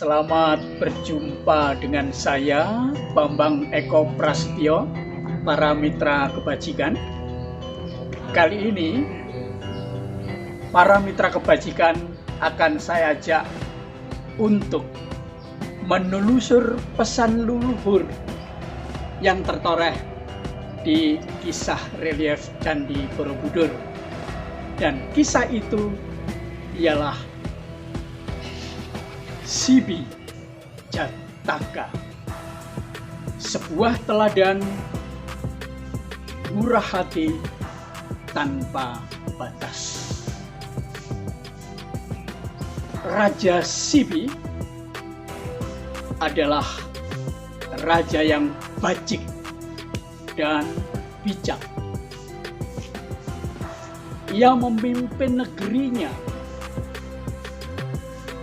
Selamat berjumpa dengan saya, Bambang Eko Prasetyo, para mitra kebajikan. Kali ini, para mitra kebajikan akan saya ajak untuk menelusur pesan leluhur yang tertoreh di kisah relief Candi Borobudur. Dan kisah itu ialah Sibi Jataka, sebuah teladan murah hati tanpa batas. Raja Sibi adalah raja yang bajik dan bijak. Ia memimpin negerinya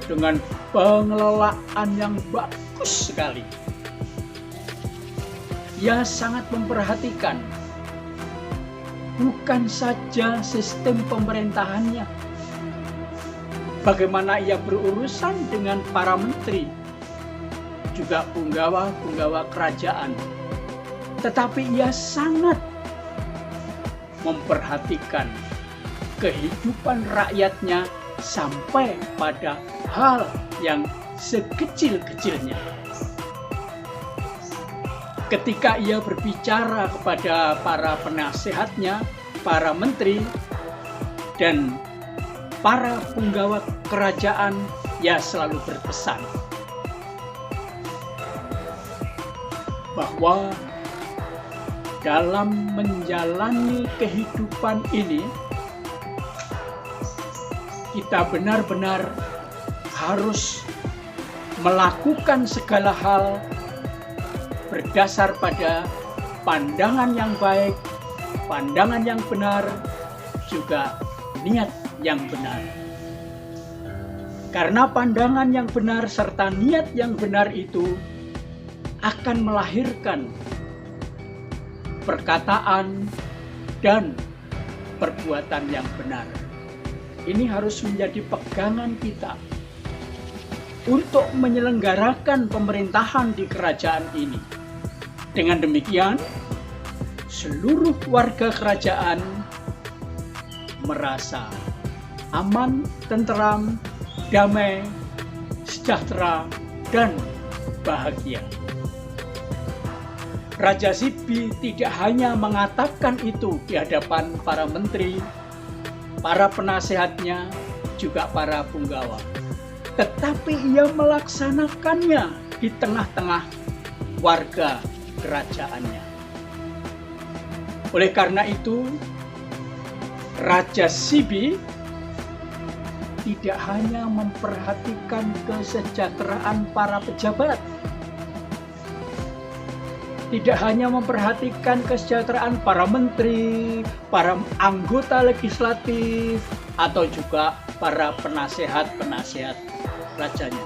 dengan pengelolaan yang bagus sekali. Ia sangat memperhatikan bukan saja sistem pemerintahannya, bagaimana ia berurusan dengan para menteri, juga punggawa-punggawa kerajaan, tetapi ia sangat memperhatikan kehidupan rakyatnya sampai pada hal yang sekecil-kecilnya. Ketika ia berbicara kepada para penasehatnya, para menteri, dan para punggawa kerajaan, ia selalu berpesan bahwa dalam menjalani kehidupan ini, kita benar-benar harus melakukan segala hal berdasar pada pandangan yang baik, pandangan yang benar, juga niat yang benar. Karena pandangan yang benar serta niat yang benar itu akan melahirkan perkataan dan perbuatan yang benar. Ini harus menjadi pegangan kita untuk menyelenggarakan pemerintahan di kerajaan ini. Dengan demikian, seluruh warga kerajaan merasa aman, tentram, damai, sejahtera, dan bahagia. Raja Sibi tidak hanya mengatakan itu di hadapan para menteri, para penasehatnya, juga para punggawa, tetapi ia melaksanakannya di tengah-tengah warga kerajaannya. Oleh karena itu, Raja Sibi tidak hanya memperhatikan kesejahteraan para pejabat, tidak hanya memperhatikan kesejahteraan para menteri, para anggota legislatif, atau juga para penasehat-penasehat rajanya.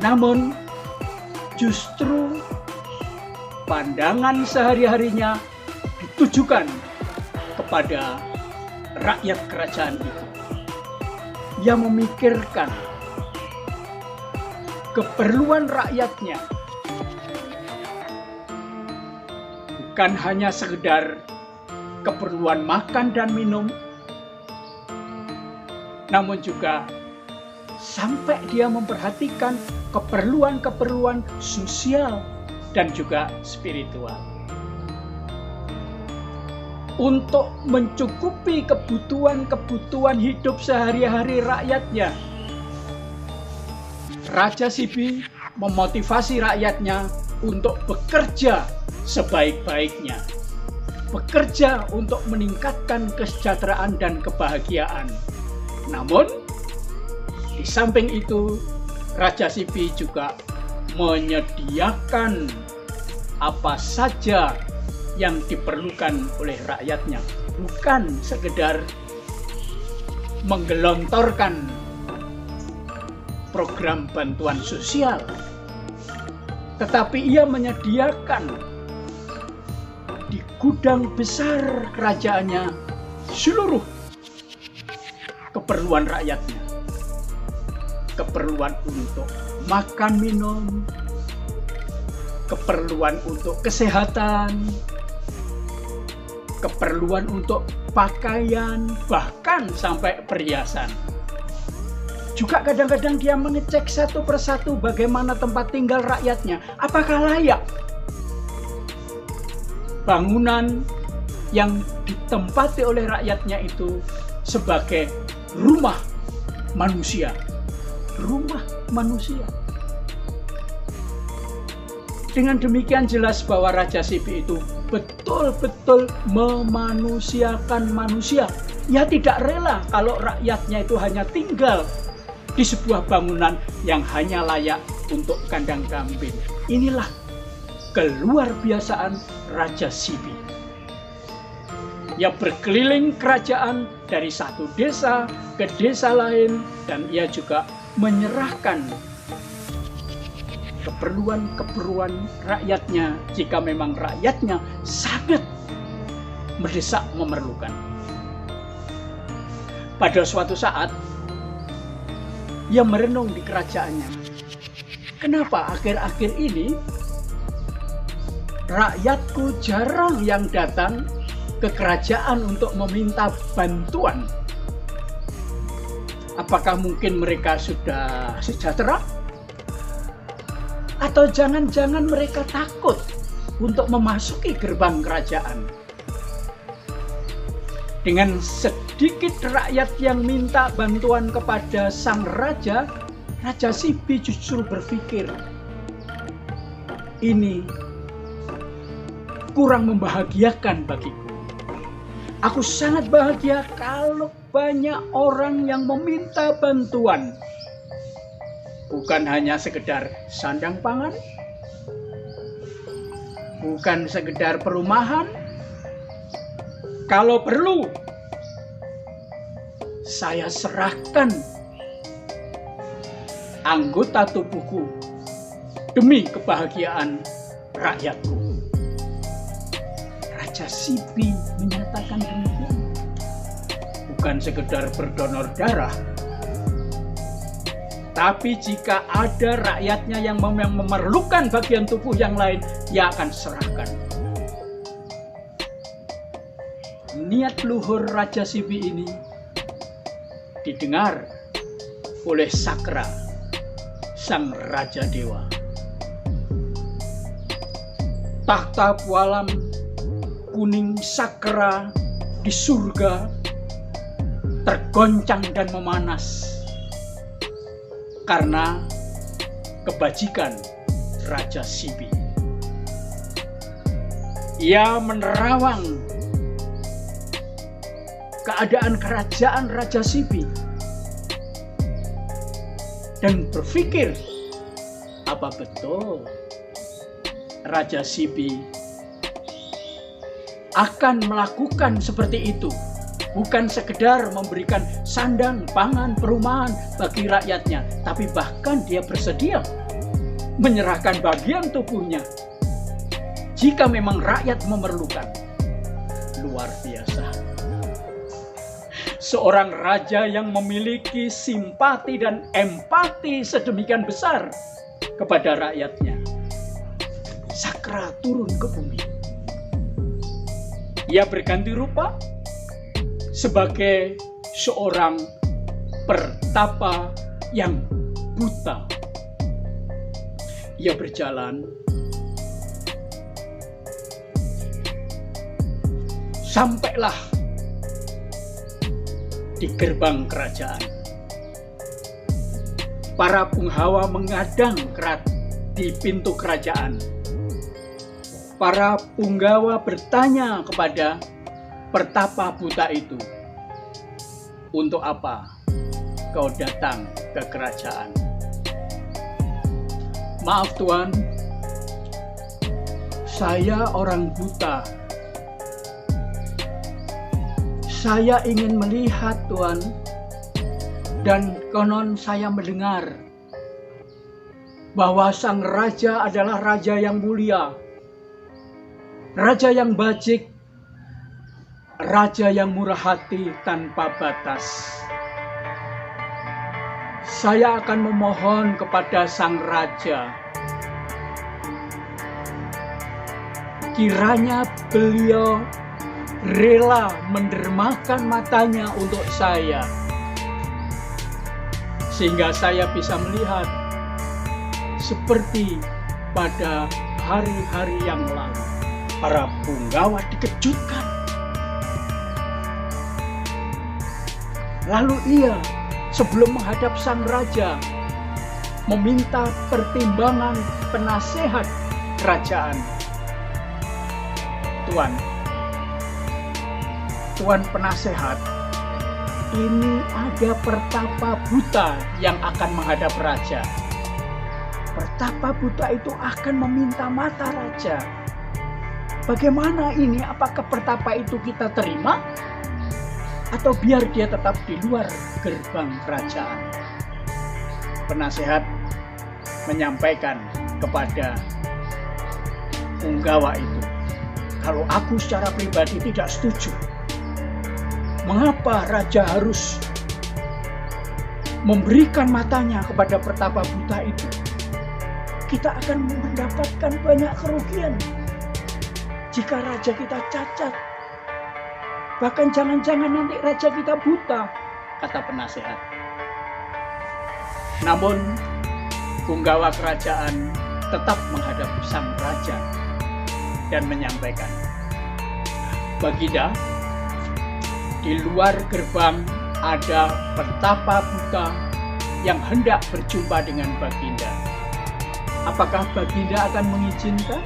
Namun, justru pandangan sehari-harinya ditujukan kepada rakyat kerajaan itu. Ia memikirkan keperluan rakyatnya, bukan hanya sekedar keperluan makan dan minum, namun juga sampai dia memperhatikan keperluan-keperluan sosial dan juga spiritual. Untuk mencukupi kebutuhan-kebutuhan hidup sehari-hari rakyatnya, Raja Sibi memotivasi rakyatnya untuk bekerja sebaik-baiknya, bekerja untuk meningkatkan kesejahteraan dan kebahagiaan. Namun, di samping itu, Raja Sibi juga menyediakan apa saja yang diperlukan oleh rakyatnya, bukan sekedar menggelontorkan program bantuan sosial, tetapi ia menyediakan di gudang besar kerajaannya seluruh keperluan rakyatnya. keperluan untuk makan minum, keperluan untuk kesehatan, keperluan untuk pakaian, bahkan sampai perhiasan. Juga kadang-kadang dia mengecek satu persatu bagaimana tempat tinggal rakyatnya, apakah layak bangunan yang ditempati oleh rakyatnya itu sebagai rumah manusia. Rumah manusia. Dengan demikian jelas bahwa Raja Sibi itu betul-betul memanusiakan manusia. Ia tidak rela kalau rakyatnya itu hanya tinggal di sebuah bangunan yang hanya layak untuk kandang kambing. Inilah keluarbiasaan Raja Sibi. Ia berkeliling kerajaan dari satu desa ke desa lain, dan ia juga menyerahkan keperluan-keperluan rakyatnya jika memang rakyatnya sangat mendesak memerlukan. Pada suatu saat, ia merenung di kerajaannya. Kenapa akhir-akhir ini rakyatku jarang yang datang ke kerajaan untuk meminta bantuan? Apakah mungkin mereka sudah sejahtera? Atau jangan-jangan mereka takut untuk memasuki gerbang kerajaan? Dengan sedikit rakyat yang minta bantuan kepada sang raja, Raja Sibi justru berpikir, ini kurang membahagiakan bagiku. Aku sangat bahagia kalau banyak orang yang meminta bantuan. Bukan hanya sekedar sandang pangan, bukan sekedar perumahan. Kalau perlu, saya serahkan anggota tubuhku demi kebahagiaan rakyatku. Raja Sibi menyatakan demikian. Bukan sekedar berdonor darah, tapi jika ada rakyatnya yang memerlukan bagian tubuh yang lain, ia akan serahkan. Niat luhur Raja Sibi ini didengar oleh Sakra, sang Raja Dewa. Tahta pualam kuning Sakra di surga tergoncang dan memanas karena kebajikan Raja Sibi. Ia menerawang keadaan kerajaan Raja Sibi dan berpikir, apa betul Raja Sibi akan melakukan seperti itu? Bukan sekedar memberikan sandang, pangan, perumahan bagi rakyatnya, tapi bahkan dia bersedia menyerahkan bagian tubuhnya jika memang rakyat memerlukan. Luar biasa. Seorang raja yang memiliki simpati dan empati sedemikian besar kepada rakyatnya. Sakra turun ke bumi. Ia berganti rupa sebagai seorang pertapa yang buta. Ia berjalan sampailah di gerbang kerajaan. Para punggawa mengadang di pintu kerajaan. Para punggawa bertanya kepada pertapa buta itu, untuk apa kau datang ke kerajaan? Maaf Tuan, saya orang buta. Saya ingin melihat Tuan, dan konon saya mendengar bahwa sang raja adalah raja yang mulia, raja yang bajik, raja yang murah hati tanpa batas. saya akan memohon kepada Sang Raja, kiranya beliau rela mendermakan matanya untuk saya, sehingga saya bisa melihat seperti pada hari-hari yang lalu. Para punggawa dikejutkan. Lalu ia sebelum menghadap Sang Raja meminta pertimbangan penasehat kerajaan. Tuan penasehat, ini ada pertapa buta yang akan menghadap raja. Pertapa buta itu akan meminta mata raja. Bagaimana ini? Apakah pertapa itu kita terima? Atau biar dia tetap di luar gerbang kerajaan? Penasehat menyampaikan kepada punggawa itu, kalau aku secara pribadi tidak setuju. Mengapa raja harus memberikan matanya kepada pertapa buta itu? Kita akan mendapatkan banyak kerugian jika raja kita cacat. Bahkan jangan-jangan nanti raja kita buta, kata penasehat. Namun punggawa kerajaan tetap menghadap sang raja dan menyampaikan, Baginda, di luar gerbang ada pertapa buta yang hendak berjumpa dengan Baginda. Apakah Baginda akan mengizinkan?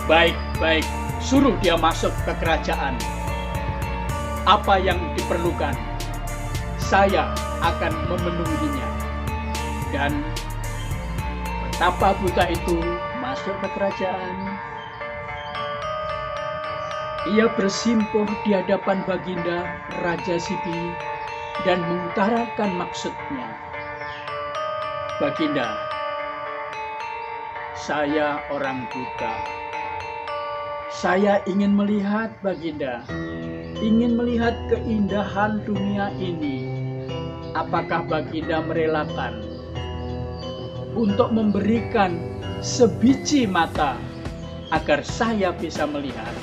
Baik, suruh dia masuk ke kerajaan. Apa yang diperlukan, saya akan memenuhinya. Dan pertapa buta itu masuk ke kerajaan. Ia bersimpuh di hadapan Baginda Raja Sipi dan mengutarakan maksudnya. Baginda, saya orang buta. Saya ingin melihat Baginda, ingin melihat keindahan dunia ini. Apakah Baginda merelakan untuk memberikan sebiji mata agar saya bisa melihat?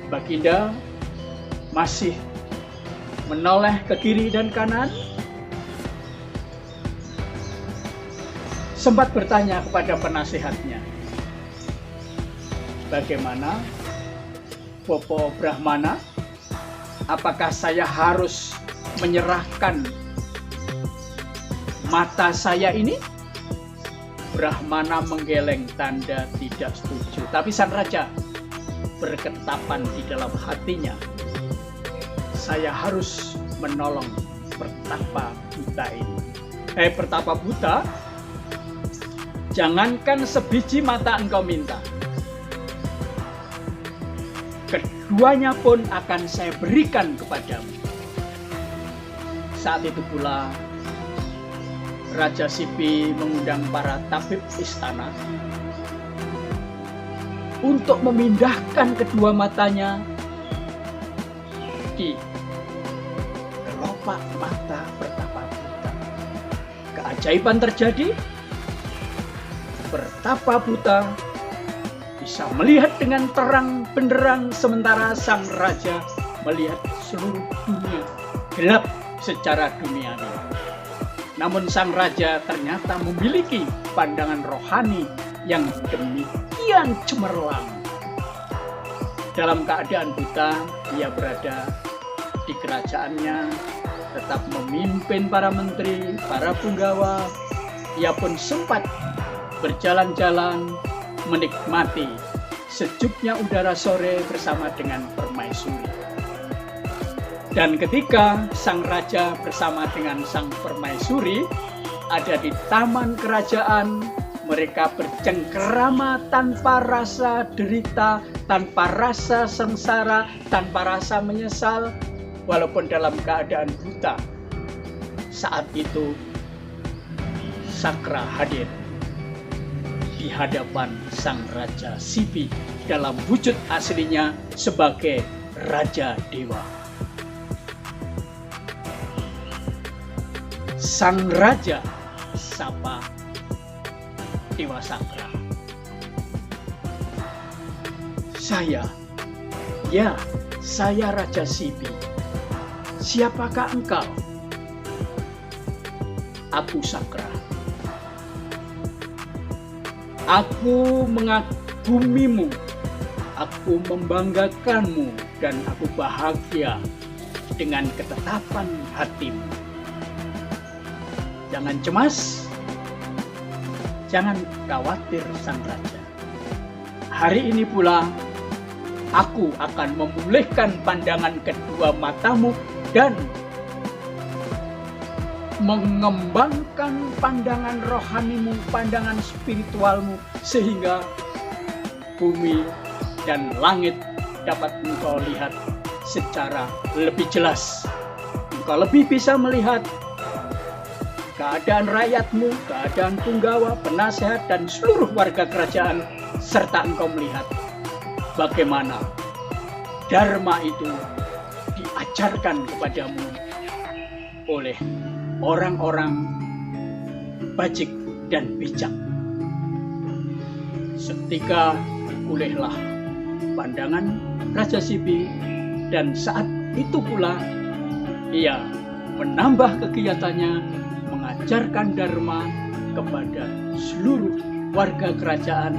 Baginda masih menoleh ke kiri dan kanan, sempat bertanya kepada penasehatnya, bagaimana, Bopo Brahmana? Apakah saya harus menyerahkan mata saya ini? Brahmana menggeleng tanda tidak setuju. Tapi sang raja berketapan di dalam hatinya, saya harus menolong pertapa buta ini. Pertapa buta, jangankan sebiji mata engkau minta, keduanya pun akan saya berikan kepadamu. Saat itu pula Raja Sipi mengundang para tabib istana untuk memindahkan kedua matanya di kelopak mata pertapa buta. Keajaiban terjadi. Pertapa buta bisa melihat dengan terang benderang, sementara sang raja melihat seluruh dunia gelap secara duniawi. Namun sang raja ternyata memiliki pandangan rohani yang demikian cemerlang. Dalam keadaan buta, ia berada di kerajaannya, tetap memimpin para menteri, para punggawa. Ia pun sempat berjalan-jalan, menikmati sejuknya udara sore bersama dengan permaisuri. Dan ketika sang raja bersama dengan sang permaisuri ada di taman kerajaan, mereka bercengkerama tanpa rasa derita, tanpa rasa sengsara, tanpa rasa menyesal, walaupun dalam keadaan buta. Saat itu Sakra hadir di hadapan sang Raja Sipi dalam wujud aslinya sebagai Raja Dewa. sang raja sapa Dewa Sakra. Saya Raja Sibi. Siapakah engkau? Aku Sakra. Aku mengagumimu, aku membanggakanmu, dan aku bahagia dengan ketetapan hatimu. Jangan cemas, jangan khawatir sang raja. Hari ini pula aku akan memulihkan pandangan kedua matamu dan mengembangkan pandangan rohanimu, pandangan spiritualmu, sehingga bumi dan langit dapat engkau lihat secara lebih jelas. Engkau lebih bisa melihat keadaan rakyatmu, keadaan punggawa, penasehat, dan seluruh warga kerajaan, serta engkau melihat bagaimana dharma itu diajarkan kepadamu oleh orang-orang bajik dan bijak. Seketika pulihlah pandangan Raja Sibi, dan saat itu pula ia menambah kegiatannya mengajarkan dharma kepada seluruh warga kerajaan.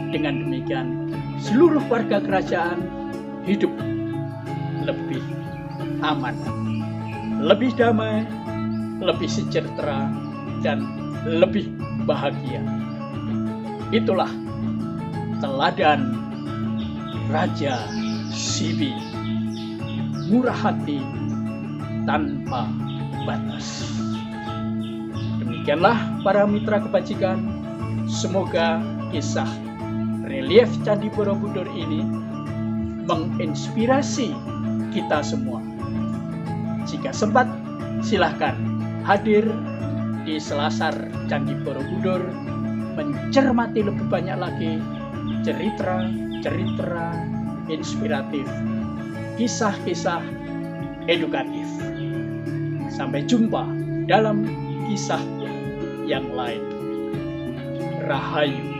Dengan demikian seluruh warga kerajaan hidup lebih aman, lebih damai, lebih sejahtera, dan lebih bahagia. Itulah teladan Raja Sibi, murah hati tanpa batas. Demikianlah para mitra kebajikan, semoga kisah relief Candi Borobudur ini menginspirasi kita semua. Jika sempat, silahkan hadir di selasar Candi Borobudur, mencermati lebih banyak lagi cerita inspiratif, kisah-kisah edukatif. Sampai jumpa dalam kisah yang lain. Rahayu.